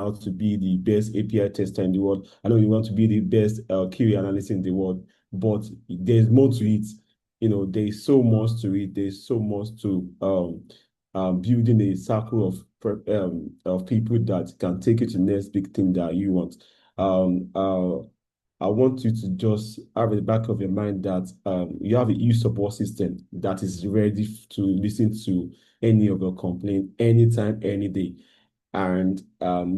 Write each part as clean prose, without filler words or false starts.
out to be the best API tester in the world. I know you want to be the best QA analyst in the world, but there's more to it. There's so much to it. There's so much to building a circle of people that can take you to the next big thing that you want. I want you to just have in the back of your mind that you have a huge support system that is ready to listen to any of your complaint anytime, any day. And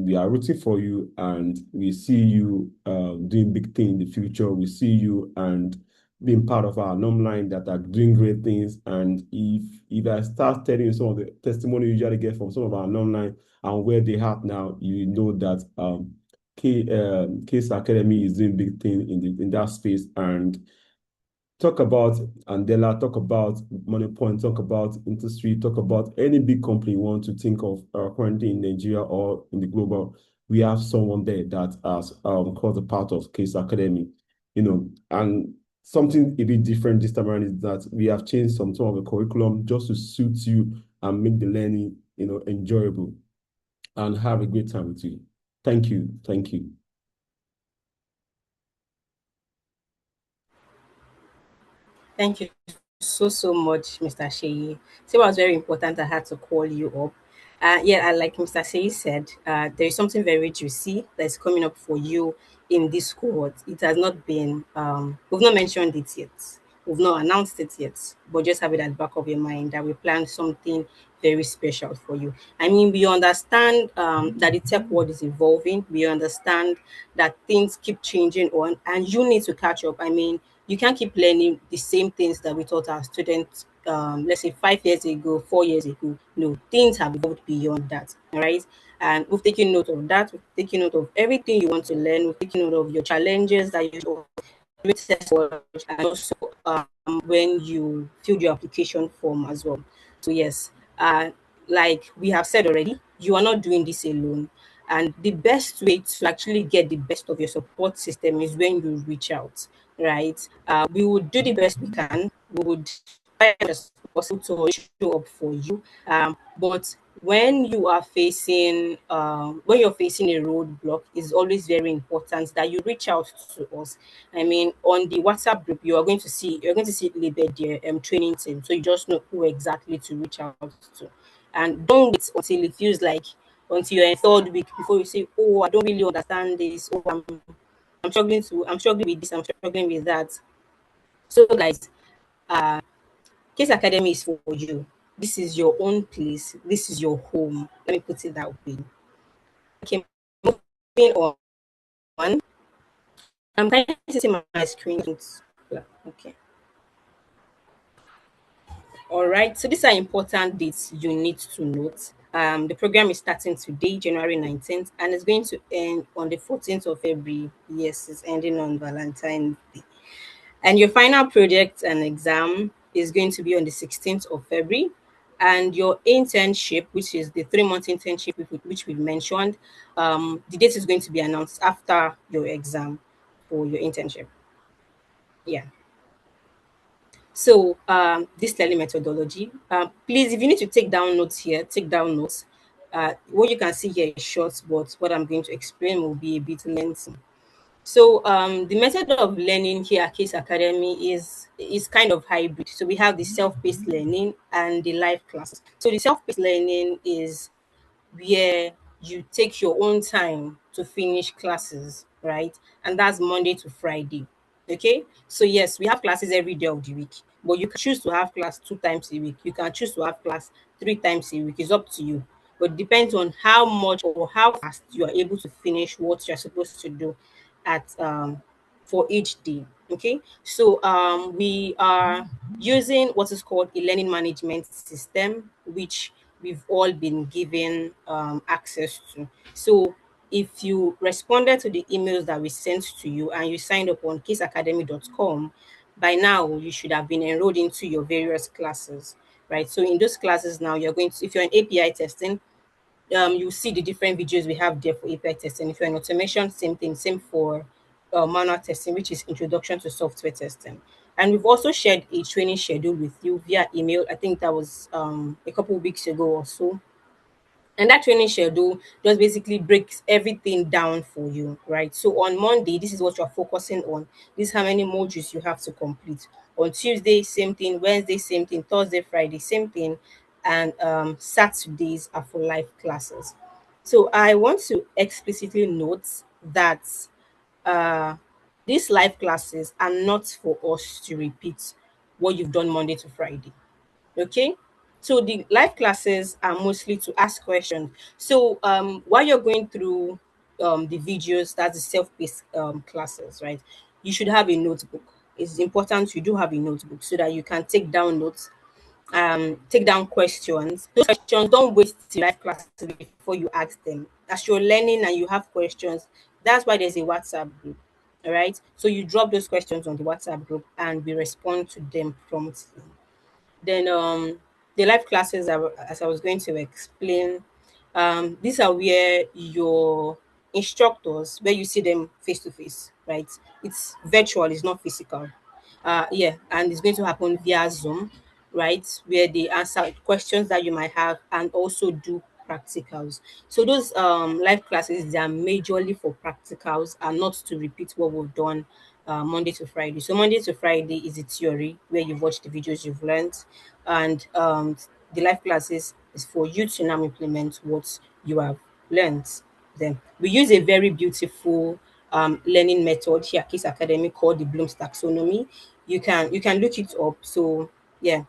we are rooting for you, and we see you doing big things in the future. We see you and being part of our alumni that are doing great things. And if I start telling you some of the testimony you usually get from some of our alumni and where they are now, you know that Qace Academy is doing big things in that space. And talk about Andela, talk about Money Point, talk about industry, talk about any big company you want to think of currently in Nigeria or in the global. We have someone there that has called a part of Qace Academy, and something a bit different this time around is that we have changed some of the curriculum just to suit you and make the learning, enjoyable and have a great time with you. Thank you. Thank you. Thank you so much, Mr. Sheyi. So it was very important I had to call you up. Yeah, like Mr. Sheyi said, there is something very juicy that's coming up for you in this cohort. It has not been, we've not mentioned it yet. We've not announced it yet, but just have it at the back of your mind that we plan something very special for you. I mean, we understand that the tech world is evolving. We understand that things keep changing on, and you need to catch up. I mean, you can't keep learning the same things that we taught our students, let's say 5 years ago, 4 years ago. No, things have evolved beyond that. All right. And we've taken note of that. We've taken note of everything you want to learn. We've taken note of your challenges that you and also when you fill your application form as well. So yes, like we have said already, you are not doing this alone. And the best way to actually get the best of your support system is when you reach out, right? We would do the best we can. We would try as possible to show up for you. But when you're facing a roadblock, it's always very important that you reach out to us. I mean, on the WhatsApp group, you're going to see it labeled there, training team. So you just know who exactly to reach out to. And don't wait until it feels like until you're in third week before you say, "Oh, I don't really understand this. Oh, I'm struggling with this, I'm struggling with that." So guys, Case Academy is for you. This is your own place. This is your home. Let me put it that way. Okay, moving on. I'm trying to see my screen. Okay. All right. So these are important dates you need to note. The program is starting today, January 19th, and it's going to end on the 14th of February. Yes, it's ending on Valentine's Day. And your final project and exam is going to be on the 16th of February. And your internship, which is the 3 month internship, which we mentioned, the date is going to be announced after your exam for your internship. Yeah. So this learning methodology, please, if you need to take down notes here, take down notes. What you can see here is short, but what I'm going to explain will be a bit lengthy. So the method of learning here at Case Academy is kind of hybrid. So we have the self-paced learning and the live classes. So the self-paced learning is where you take your own time to finish classes, right? And that's Monday to Friday. Okay. So yes, we have classes every day of the week, but you can choose to have class 2 times a week. You can choose to have class 3 times a week. It's up to you. But it depends on how much or how fast you are able to finish what you're supposed to do at for each day. Okay. So we are using what is called a learning management system, which we've all been given access to. So if you responded to the emails that we sent to you and you signed up on caseacademy.com, by now you should have been enrolled into your various classes, right? So in those classes now, you're going to, if you're in API testing, you see the different videos we have there for API testing. If you're in automation, same thing, same for manual testing, which is introduction to software testing. And we've also shared a training schedule with you via email. I think that was a couple of weeks ago or so. And that training schedule just basically breaks everything down for you, right? So on Monday, this is what you're focusing on. This is how many modules you have to complete. On Tuesday, same thing. Wednesday, same thing. Thursday, Friday, same thing. And Saturdays are for live classes. So I want to explicitly note that uh, these live classes are not for us to repeat what you've done Monday to Friday. Okay, so the live classes are mostly to ask questions. So while you're going through the videos, that's the self-paced classes, right? You should have a notebook. It's important you do have a notebook so that you can take down notes, take down questions. Those questions, don't wait till live classes before you ask them. As you're learning and you have questions, that's why there's a WhatsApp group. All right, so you drop those questions on the WhatsApp group and we respond to them promptly. Then the live classes, as I was going to explain, these are where your instructors, where you see them face to face, right? It's virtual, it's not physical. Yeah, and it's going to happen via Zoom, right? Where they answer questions that you might have and also do practicals. So those live classes, they are majorly for practicals and not to repeat what we've done Monday to Friday. So Monday to Friday is the theory where you've watched the videos you've learned, and the live classes is for you to now implement what you have learned. Then we use a very beautiful learning method here at Qace Academy called the Bloom's taxonomy. You can look it up. So yeah,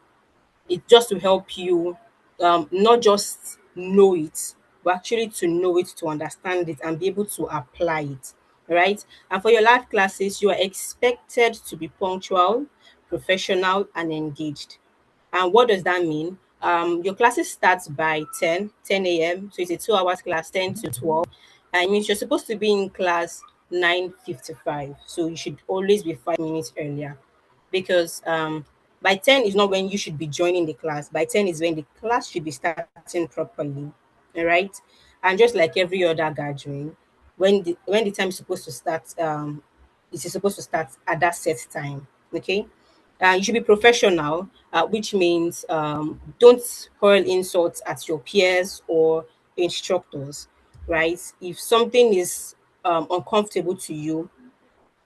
it just to help you not just know it, but actually to know it, to understand it, and be able to apply it. Right. And for your live classes, you are expected to be punctual, professional, and engaged. And what does that mean? Your classes starts by 10 a.m. So it's a 2 hours class, 10 to 12. And it means you're supposed to be in class 9:55. So you should always be 5 minutes earlier, because by 10 is not when you should be joining the class. By 10 is when the class should be starting properly. All right. And just like every other gathering, when the time is supposed to start, it is supposed to start at that set time. Okay. You should be professional, which means don't hurl insults at your peers or instructors, right? If something is uncomfortable to you,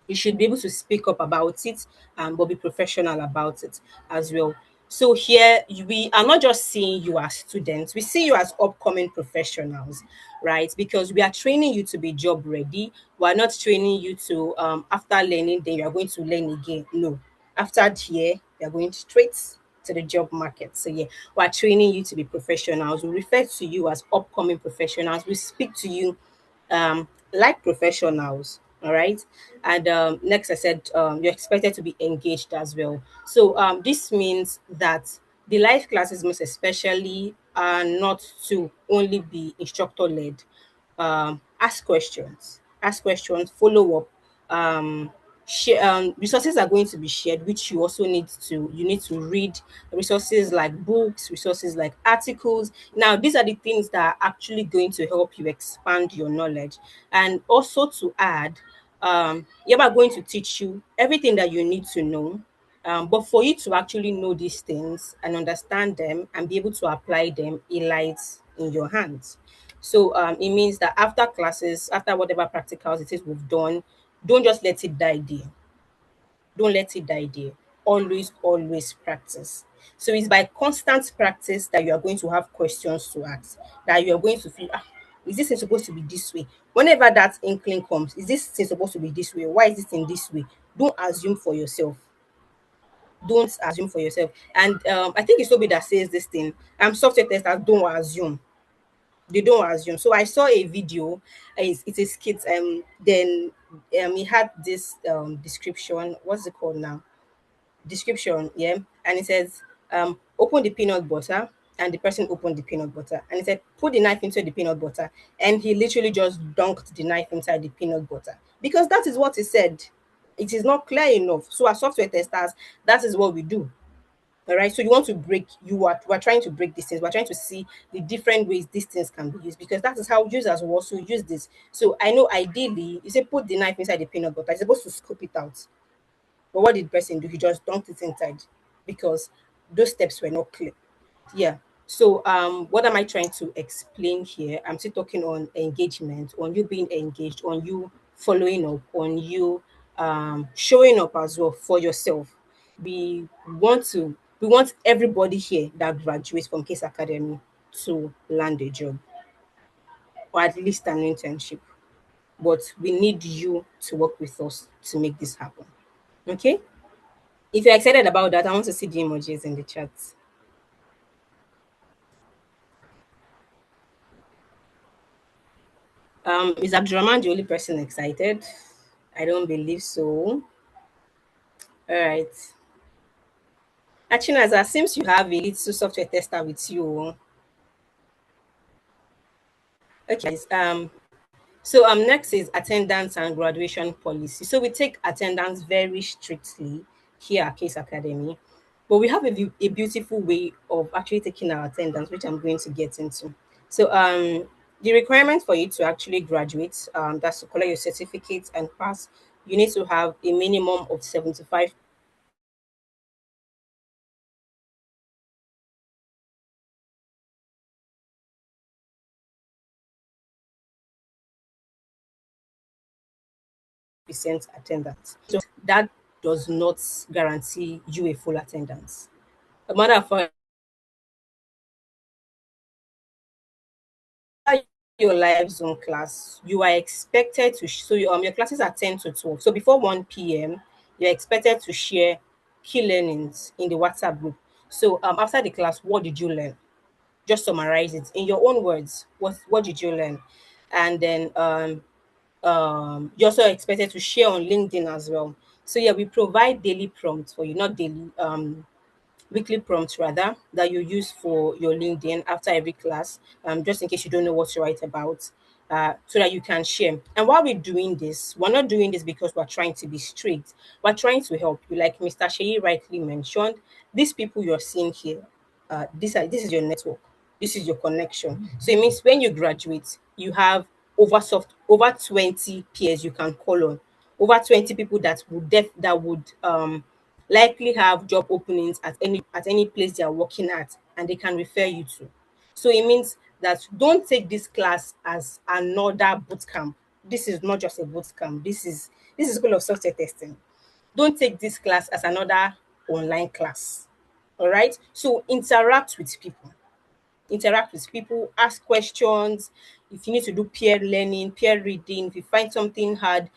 you should be able to speak up about it, but be professional about it as well. So here we are not just seeing you as students, we see you as upcoming professionals, right? Because we are training you to be job ready. We're not training you to after learning then you are going to learn again. No, after here you are going straight to the job market. So yeah, we're training you to be professionals. We refer to you as upcoming professionals. We speak to you like professionals. All right. And next, I said you're expected to be engaged as well. So this means that the live classes, most especially, are not to only be instructor led. Ask questions, follow up. Share, resources are going to be shared, which you need to read resources like books, resources like articles. Now these are the things that are actually going to help you expand your knowledge. And also to add, Yaba are going to teach you everything that you need to know, but for you to actually know these things and understand them and be able to apply them, it lies in your hands. So it means that after classes, after whatever practicals it is we've done, don't just let it die there. Don't let it die there. Always practice. So it's by constant practice that you are going to have questions to ask, that you are going to feel, is this thing supposed to be this way? Whenever that inkling comes, is this thing supposed to be this way? Why is this in this way? Don't assume for yourself. Don't assume for yourself. And I think it's Toby that says this thing. Software testers don't assume. They don't assume. So I saw a video. It's a skit. Then he had this description. What's it called now? Description, yeah, and it says, open the peanut butter, and the person opened the peanut butter, and he said, put the knife into the peanut butter, and he literally just dunked the knife inside the peanut butter because that is what he said. It is not clear enough. So as software testers, that is what we do. All right. So you want to break, we're trying to break these things. We're trying to see the different ways these things can be used because that is how users will also use this. So I know ideally you say put the knife inside the peanut butter, you're supposed to scoop it out. But what did the person do? He just dumped it inside because those steps were not clear. Yeah. So, what am I trying to explain here? I'm still talking on engagement, on you being engaged, on you following up, on you showing up as well for yourself. We want everybody here that graduates from Case Academy to land a job or at least an internship. But we need you to work with us to make this happen. Okay? If you're excited about that, I want to see the emojis in the chat. Is Abdurrahman the only person excited? I don't believe so. All right. Achinaza, seems you have a little software tester with you. Okay. So next is attendance and graduation policy. So we take attendance very strictly here at Case Academy, but we have a beautiful way of actually taking our attendance, which I'm going to get into. So the requirement for you to actually graduate, that's to collect your certificate and pass, you need to have a minimum of 75% attendance. So that does not guarantee you a full attendance. A matter of fact, your live zone class, you are expected to your classes are 10 to 12. So before 1 p.m., you're expected to share key learnings in the WhatsApp group. So after the class, what did you learn? Just summarize it in your own words. What did you learn? And then you're also expected to share on LinkedIn as well. So yeah, we provide daily prompts for you, not daily weekly prompts rather, that you use for your LinkedIn after every class, just in case you don't know what to write about, so that you can share. And while we're doing this, we're not doing this because we're trying to be strict. We're trying to help you. Like Mr. Sheyi rightly mentioned, these people you're seeing here, this is your network. This is your connection. So it means when you graduate, you have over 20 peers you can call on, over 20 people that would likely have job openings at any place they are working at, and they can refer you to. So it means that don't take this class as another boot camp. This is not just a boot camp. This is school of software testing. Don't take this class as another online class. All right. So interact with people, ask questions. If you need to do peer learning, peer reading, if you find something hard,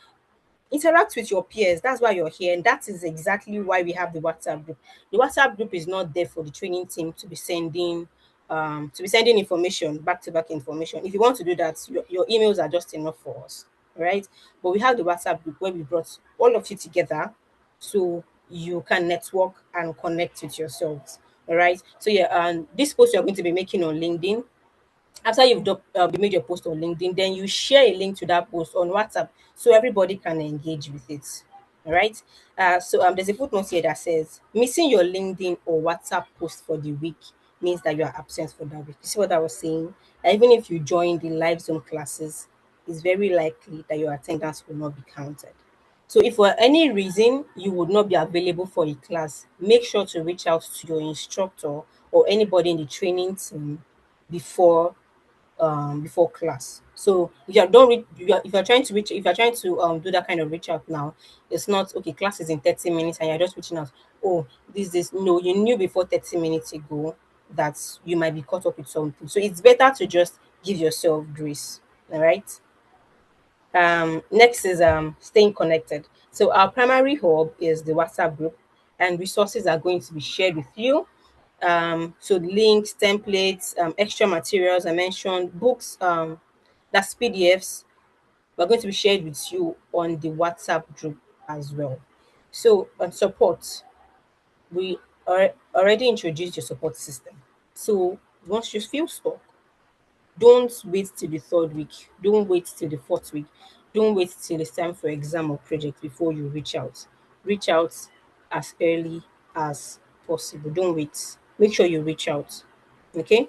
interact with your peers. That's why you're here, and that is exactly why we have the WhatsApp group. The WhatsApp group is not there for the training team to be sending information, back to back information. If you want to do that, your emails are just enough for us, right? But we have the WhatsApp group where we brought all of you together so you can network and connect with yourselves. All right. So yeah, and this post you're going to be making on LinkedIn, after you made your post on LinkedIn, then you share a link to that post on WhatsApp so everybody can engage with it. All right. So there's a footnote here that says missing your LinkedIn or WhatsApp post for the week means that you are absent for that week. You see what I was saying? That even if you join the live Zoom classes, it's very likely that your attendance will not be counted. So if for any reason you would not be available for a class, make sure to reach out to your instructor or anybody in the training team before before class. So if you're don't reach, if you're trying to reach, if you're trying to do that kind of reach out now, it's not okay. Class is in 30 minutes and you're just reaching out. Oh, this no, you knew before 30 minutes ago that you might be caught up with something. So it's better to just give yourself grace. All right. Next is staying connected. So our primary hub is the WhatsApp group, and resources are going to be shared with you. So links, templates, extra materials I mentioned, books, that's PDFs, we're going to be shared with you on the WhatsApp group as well. So on support, we already introduced your support system. So once you feel stuck, don't wait till the third week. Don't wait till the fourth week. Don't wait till it's time for exam or project before you reach out. Reach out as early as possible. Don't wait. Make sure you reach out. Okay.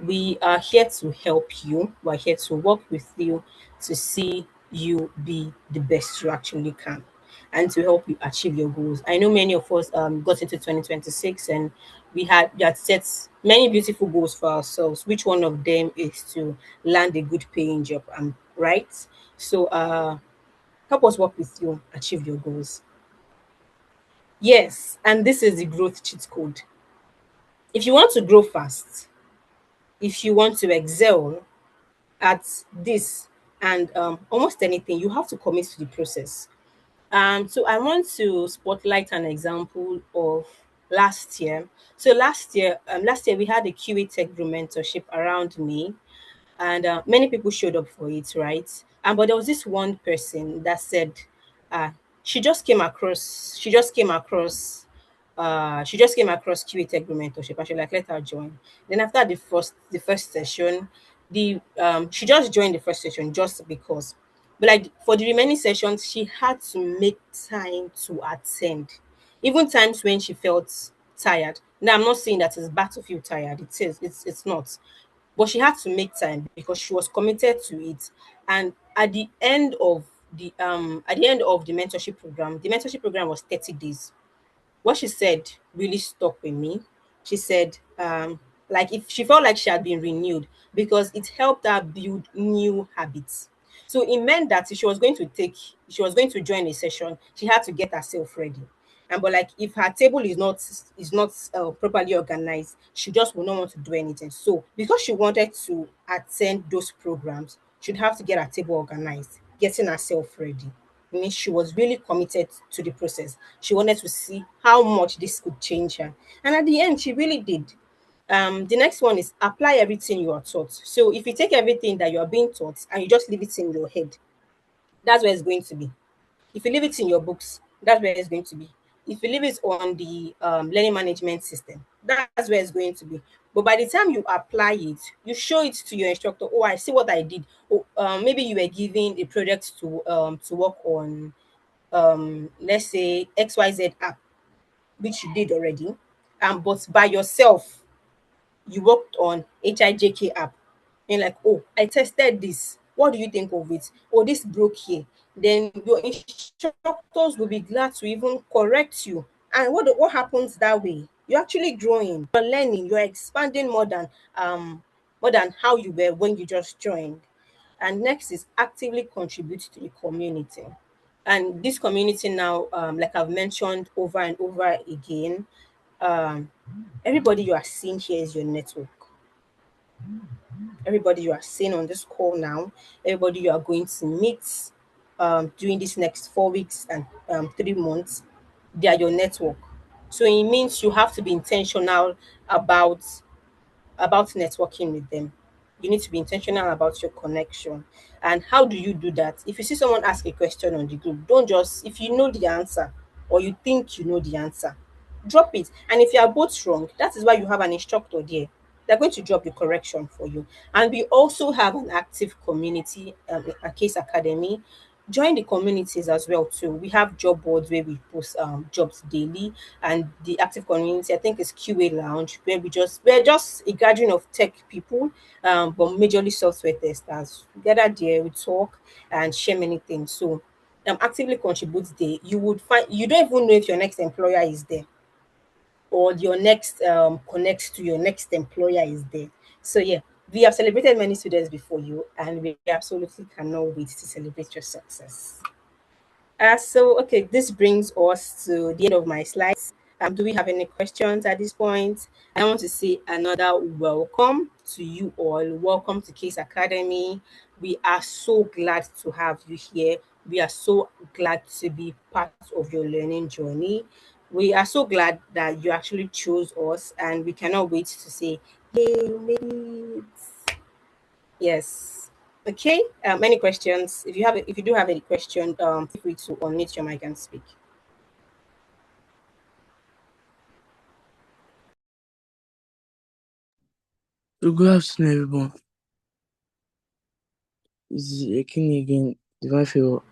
We are here to help you. We're here to work with you to see you be the best you actually can and to help you achieve your goals. I know many of us got into 2026 and we had set many beautiful goals for ourselves. Which one of them is to land a good paying job? Right. So help us work with you achieve your goals. Yes, and this is the growth cheat code. If you want to grow fast, if you want to excel at this and almost anything, you have to commit to the process. So I want to spotlight an example of last year. So last year we had a QA Tech Group mentorship around May, and many people showed up for it, right? But there was this one person that said, uh, she just came across QA Tech Group mentorship, and she like let her join. Then after the first session, the she just joined the first session just because, but like for the remaining sessions, she had to make time to attend, even times when she felt tired. Now I'm not saying that it's bad to feel tired. It is. It's not, but she had to make time because she was committed to it. And at the end of the mentorship program was 30 days. What she said really stuck with me. She said, like if she felt like she had been renewed because it helped her build new habits. So it meant that if she was going to join a session, she had to get herself ready. And but like if her table is not properly organized, she just will not want to do anything. So because she wanted to attend those programs, she'd have to get her table organized, getting herself ready. I mean, she was really committed to the process. She wanted to see how much this could change her. And at the end, she really did. The next one is apply everything you are taught. So if you take everything that you are being taught and you just leave it in your head, that's where it's going to be. If you leave it in your books, that's where it's going to be. If you leave it on the learning management system, that's where it's going to be. But by the time you apply it, you show it to your instructor. Oh, I see what I did. Oh, maybe you were given a project to work on, let's say XYZ app, which you did already, but by yourself you worked on HIJK app. And like, oh, I tested this. What do you think of it? Oh, this broke here. Then your instructors will be glad to even correct you. And what happens that way? You're actually growing, you're learning, you're expanding more than how you were when you just joined. And next is actively contribute to the community. And this community now, like I've mentioned over and over again, um, everybody you are seeing here is your network. Everybody you are seeing on this call now, everybody you are going to meet during these next 4 weeks and 3 months, they are your network. So it means you have to be intentional about networking with them. You need to be intentional about your connection. And how do you do that? If you see someone ask a question on the group, don't just, if you know the answer or you think you know the answer, drop it. And if you are both wrong, that is why you have an instructor there. They're going to drop the correction for you. And we also have an active community at Qace Academy. Join the communities as well too. We have job boards where we post jobs daily, and the active community I think is QA Lounge, where we're just a gathering of tech people, but majorly software testers. We gather there, we talk and share many things. So actively contribute there. You would find you don't even know if your next employer is there or your next connects to your next employer is there. So yeah, we have celebrated many students before you, and we absolutely cannot wait to celebrate your success. So okay, this brings us to the end of my slides. Do we have any questions at this point? I want to say another welcome to you all. Welcome to Qace Academy. We are so glad to have you here. We are so glad to be part of your learning journey. We are so glad that you actually chose us, and we cannot wait to say, "Yay, you made it!" Yes. Okay. Any questions? If you do have any question, feel free to unmute your mic and speak. So good afternoon, everyone. This is Ekini again, Divine Favor.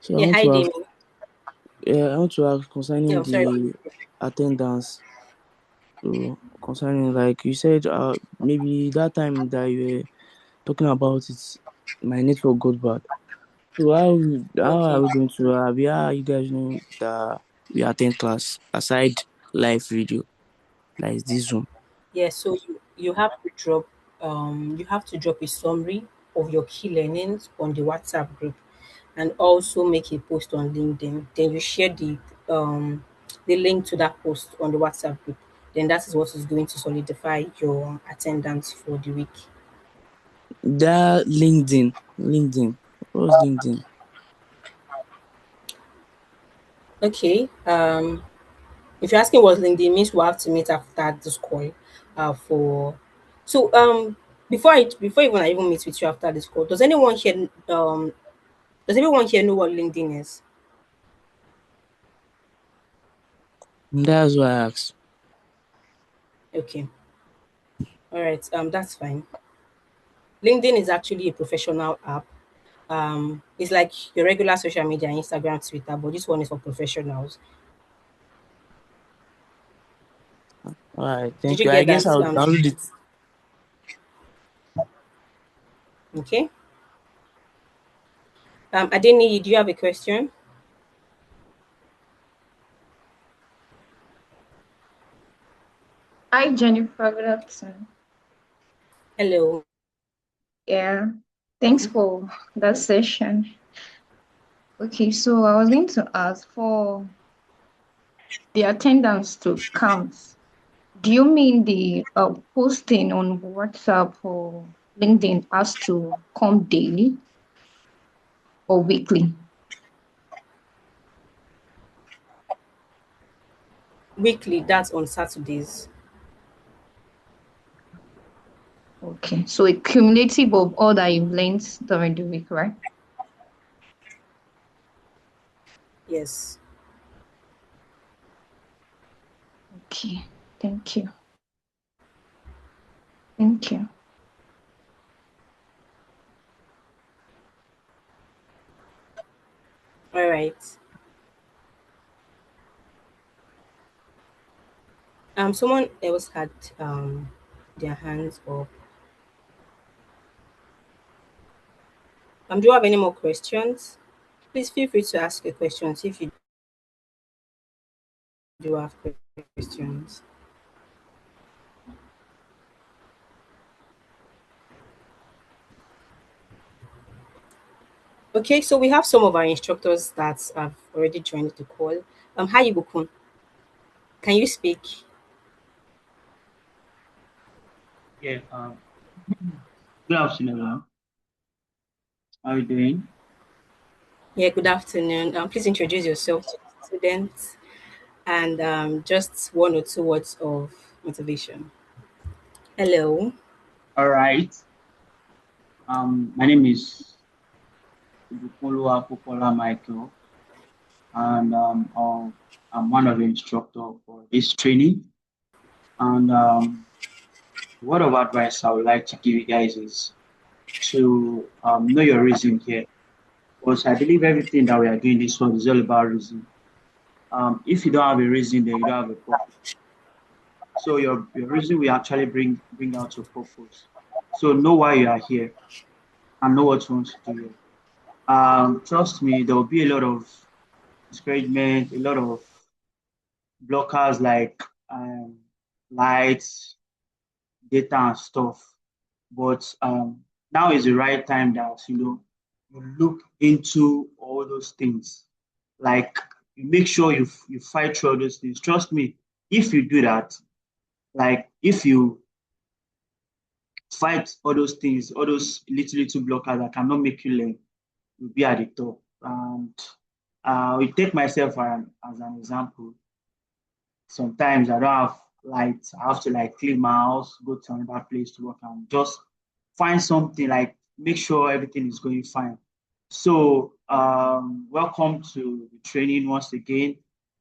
So Yeah. Hi, Damien. I want to ask concerning Yeah. Sorry. the attendance. So concerning, like you said, maybe that time that you were talking about it, my network got bad. So how are Okay. we going to how are you guys know that we attend class aside live video? That is this Zoom. Yeah, so you have to drop a summary of your key learnings on the WhatsApp group and also make a post on LinkedIn. Then you share the link to that post on the WhatsApp group. Then that is what is going to solidify your attendance for the week. That LinkedIn. LinkedIn. What was LinkedIn? Okay. If you're asking what LinkedIn means, we'll have to meet after this call. For so before even I even meet with you after this call, does everyone here know what LinkedIn is? That's why I asked. Okay. All right. That's fine. LinkedIn is actually a professional app. It's like your regular social media, Instagram, Twitter, but this one is for professionals. Alright, Did thank you you. I get guess that? I'll download it. Okay. Adeni, do you have a question? Hi, Jennifer. Good afternoon. Hello. Yeah, thanks for that session. Okay, so I was going to ask for the attendance to count. Do you mean the posting on WhatsApp or LinkedIn has to come daily or weekly? Weekly, that's on Saturdays. Okay, so a cumulative of all that you've learned during the week, right? Yes. Okay, thank you. Thank you. All right. Someone else had their hands up. Do you have any more questions? Please feel free to ask your questions if you do have questions. Okay, so we have some of our instructors that have already joined the call. Hi Ibukun, can you speak? Yeah, good afternoon, everyone. How are you doing? Yeah, good afternoon. Please introduce yourself to the students and just one or two words of motivation. Hello. All right. My name is Ibukolo Popola Michael, and I'm one of the instructor for this training. And word of advice I would like to give you guys is to know your reason here, because I believe everything that we are doing this world is all about reason. If you don't have a reason, then you don't have a purpose. So your reason will actually bring out your purpose. So know why you are here and know what you want to do here. Trust me, there will be a lot of discouragement, a lot of blockers like lights, data, and stuff. But now is the right time that you look into all those things. Like you make sure you fight through all those things. Trust me, if you do that, like if you fight all those things, all those little blockers that cannot make you learn, you'll be at the top. And we take myself as an example. Sometimes I don't have lights. I have to like clean my house, go to another place to work and just find something like make sure everything is going fine. So welcome to the training once again.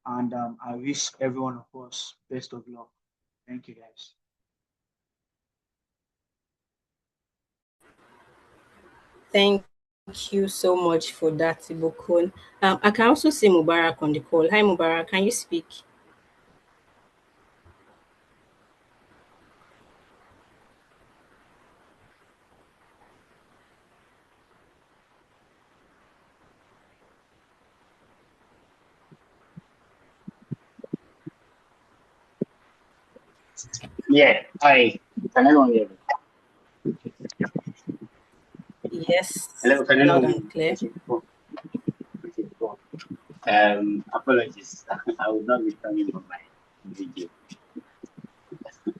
And I wish every one of us best of luck. Thank you guys. Thank you so much for that, Ibukun. I can also see Mubarak on the call. Hi Mubarak, can you speak? Yeah. Hi. Can anyone hear me? Yes, Hello. Can loud anyone hear and me? clear. Okay. Cool. Okay. Cool. Apologies. I will not be coming on my video.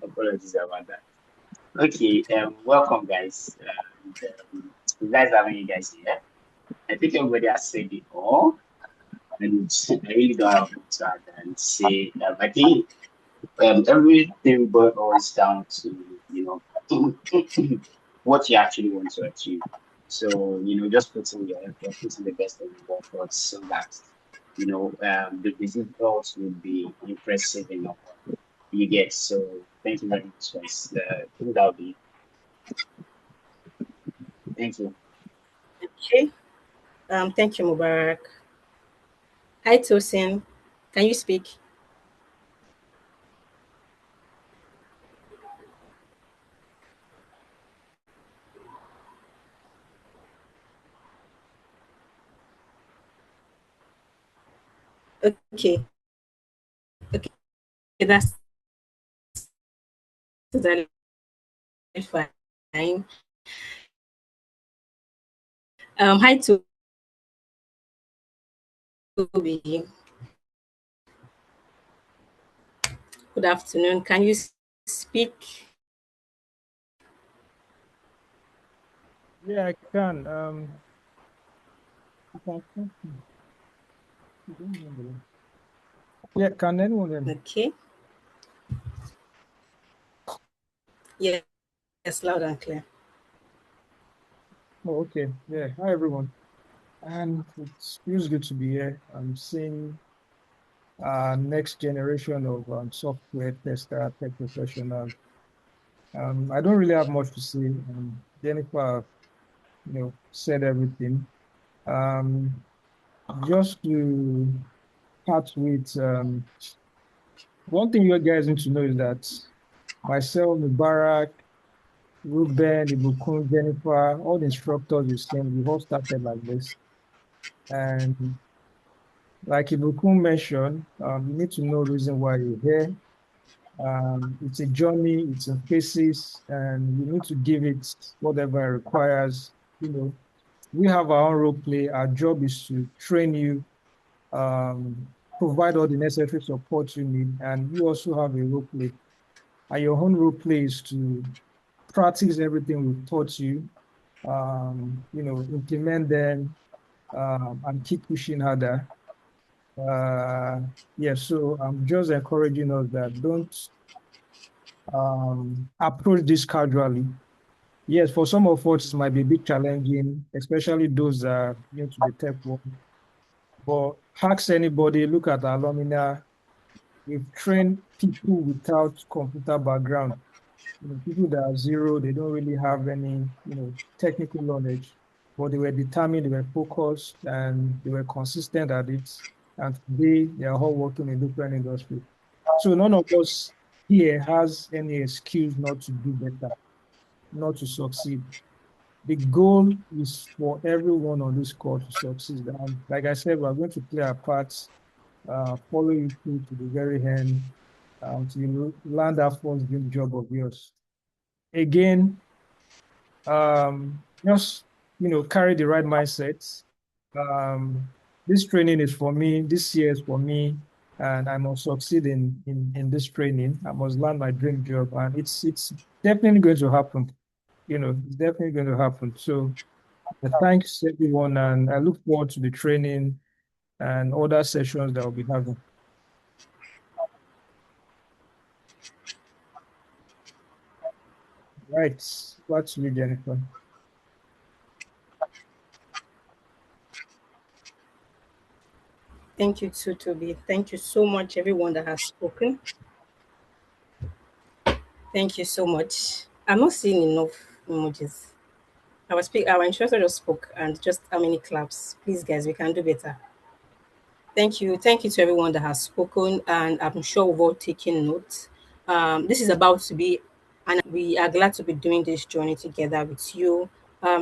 Apologies about that. Okay. Welcome, guys. You guys have any guys here? I think everybody has said it all, and I really don't have much to add and say. I think everything boils down to what you actually want to achieve. So just putting your effort, putting the best of your effort, so that the results will be impressive enough. You get. So thank you very much, guys. I think that'll be. Thank you. Okay. Thank you, Mubarak. Hi, Tosin. Can you speak? Okay. Okay, that's totally fine. Hi, Toby. Good afternoon. Can you speak? Yeah, I can. You can speak. You don't remember. Yeah, can anyone hear me? Okay. Yes, loud and clear. Oh, okay. Yeah. Hi, everyone. And it feels good to be here. I'm seeing next generation of software tester, tech professional. I don't really have much to say. Jennifer, said everything. Um, just to start with, one thing you guys need to know is that myself, Mubarak, Ruben, Ibukun, Jennifer, all the instructors you seen, we all started like this. And like Ibukun mentioned, you need to know the reason why you're here. It's a journey, it's a phases, and you need to give it whatever it requires. We have our own role play. Our job is to train you, provide all the necessary support you need, and you also have a role play. And your own role play is to practice everything we've taught you, implement them, and keep pushing harder. Yeah, so I'm just encouraging us that don't approach this casually. Yes, for some of us, it might be a bit challenging, especially those that are new to the tech world. But ask anybody, look at our alumni. We've trained people without computer background. People that are zero, they don't really have any, technical knowledge, but they were determined, they were focused, and they were consistent at it. And today, they are all working in different industries. So none of us here has any excuse not to do better, not to succeed. The goal is for everyone on this call to succeed. And like I said, we're going to play our parts, follow you through to the very end, until you land that first dream job of yours. Again, just carry the right mindset. This training is for me, this year is for me, and I must succeed in this training. I must land my dream job, and it's definitely going to happen. It's definitely going to happen. So thanks everyone, and I look forward to the training and other sessions that we'll be having. Right, back to you, Jennifer. Thank you too, Toby. Thank you so much, everyone that has spoken. Thank you so much. I'm not seeing enough emojis. Our instructor just spoke, and just how many claps? Please, guys, we can do better. Thank you. Thank you to everyone that has spoken, and I'm sure we've all taken notes. This is about to be, and we are glad to be doing this journey together with you.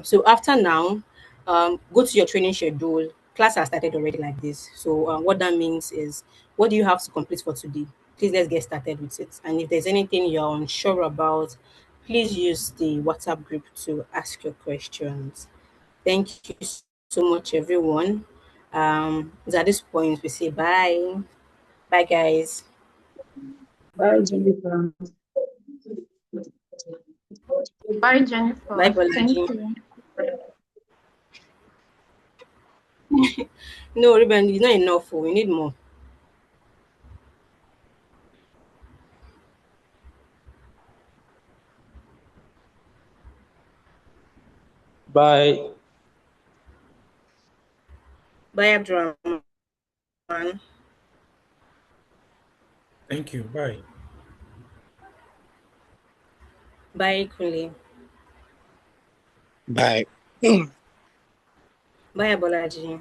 So after now, go to your training schedule. Class has started already like this. So what that means is, what do you have to complete for today? please let's get started with it. And if there's anything you're unsure about, please use the WhatsApp group to ask your questions. Thank you so much, everyone. So at this point, we say bye. Bye, guys. Bye, Jennifer. Bye, Bye, Jennifer. Thank Bolaji. you. No, Ruben, it's not enough. We need more. Bye. Bye, Abdurrahman. Thank you. Bye. Bye, Kunle. Bye. Bye, Bolaji.